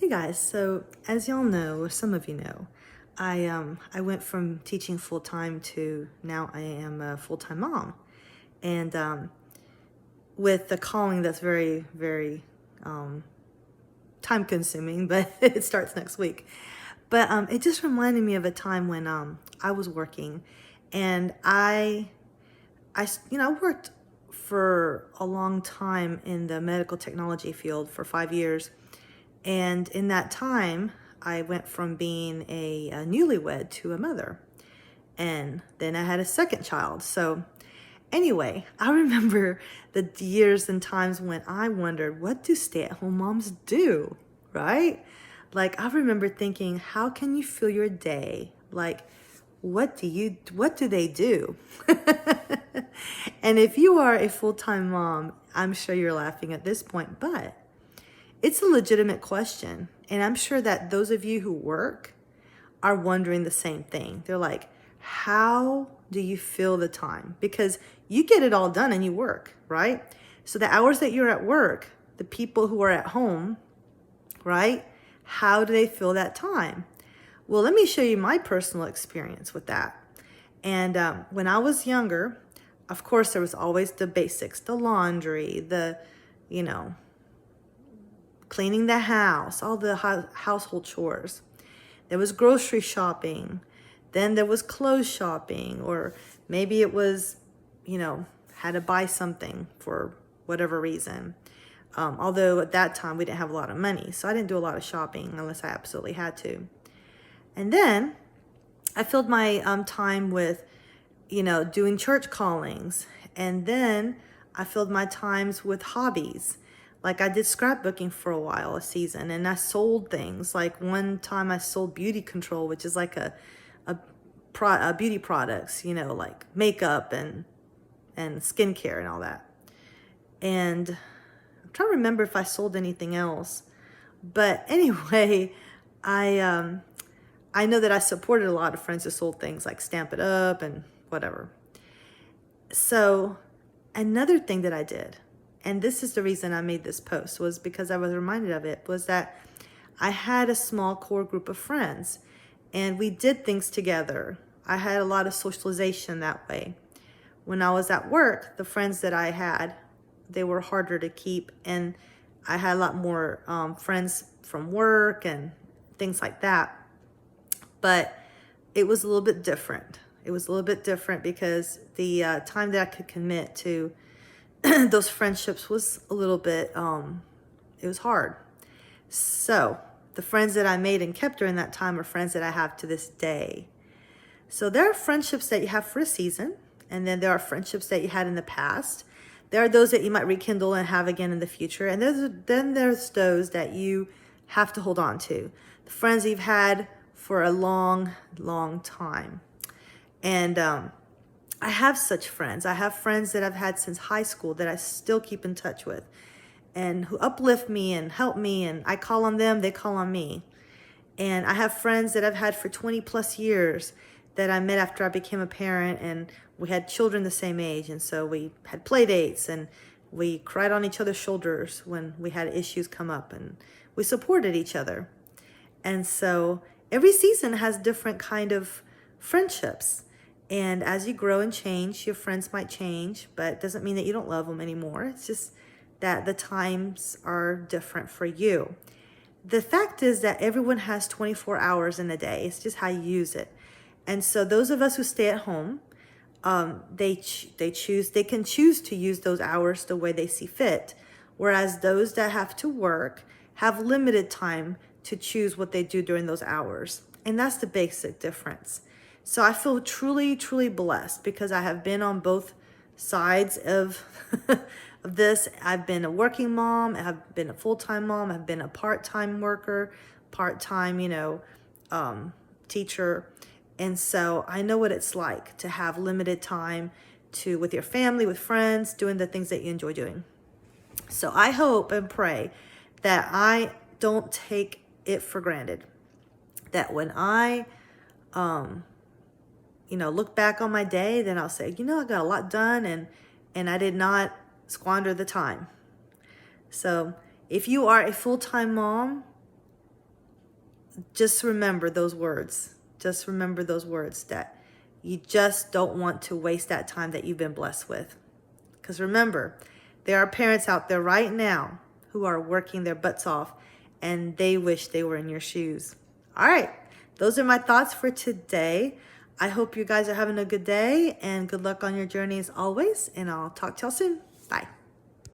Hey guys, so as y'all know, or some of you know, I went from teaching full time to now I am a full time mom, and with the calling that's very time consuming, but it starts next week. But it just reminded me of a time when I was working, and I worked for a long time in the medical technology field for 5 years. And in that time, I went from being a newlywed to a mother. And then I had a second child. So, anyway, I remember the years and times when I wondered, what do stay at home moms do? Right? Like, I remember thinking, how can you fill your day? Like, what do they do? And if you are a full-time mom, I'm sure you're laughing at this point, but it's a legitimate question. And I'm sure that those of you who work are wondering the same thing. They're like, how do you fill the time? Because you get it all done and you work, right? So the hours that you're at work, the people who are at home, right? How do they fill that time? Well, let me show you my personal experience with that. And when I was younger, of course, there was always the basics, the laundry, you know, cleaning the house, all the household chores. There was grocery shopping. Then there was clothes shopping, or maybe it was, had to buy something for whatever reason. Although at that time we didn't have a lot of money, so I didn't do a lot of shopping unless I absolutely had to. And then I filled my time with, doing church callings. And then I filled my times with hobbies. Like I did scrapbooking for a while, a season, and I sold things. Like one time I sold beauty control, which is like a beauty products, like makeup and skincare and all that. And I'm trying to remember if I sold anything else. But anyway, I know that I supported a lot of friends who sold things like Stamp It Up and whatever. So another thing that I did, and this is the reason I made this post, was because I was reminded of it, was that I had a small core group of friends and we did things together. I had a lot of socialization that way. When I was at work, the friends that I had, they were harder to keep, and I had a lot more friends from work and things like that. But it was a little bit different. It was a little bit different because the time that I could commit to those friendships was a little bit, it was hard. So the friends that I made and kept during that time are friends that I have to this day. So there are friendships that you have for a season, and then there are friendships that you had in the past. There are those that you might rekindle and have again in the future. And then there's those that you have to hold on to. The friends you've had for a long, long time. And I have such friends. I have friends that I've had since high school that I still keep in touch with and who uplift me and help me. And I call on them, they call on me. And I have friends that I've had for 20 plus years that I met after I became a parent, and we had children the same age. And so we had play dates and we cried on each other's shoulders when we had issues come up, and we supported each other. And so every season has different kind of friendships. And as you grow and change, your friends might change, but it doesn't mean that you don't love them anymore. It's just that the times are different for you. The fact is that everyone has 24 hours in a day. It's just how you use it. And so those of us who stay at home, they can choose to use those hours the way they see fit. Whereas those that have to work have limited time to choose what they do during those hours. And that's the basic difference. So I feel truly, truly blessed because I have been on both sides of of this. I've been a working mom, I've been a full-time mom, I've been a part-time worker, part-time, teacher. And so I know what it's like to have limited time with your family, with friends, doing the things that you enjoy doing. So I hope and pray that I don't take it for granted. That when I, look back on my day, then I'll say, I got a lot done and I did not squander the time. So if you are a full-time mom, just remember those words. Just remember those words, that you just don't want to waste that time that you've been blessed with. Because remember, there are parents out there right now who are working their butts off, and they wish they were in your shoes. All right, those are my thoughts for today. I hope you guys are having a good day, and good luck on your journey as always, and I'll talk to y'all soon. Bye.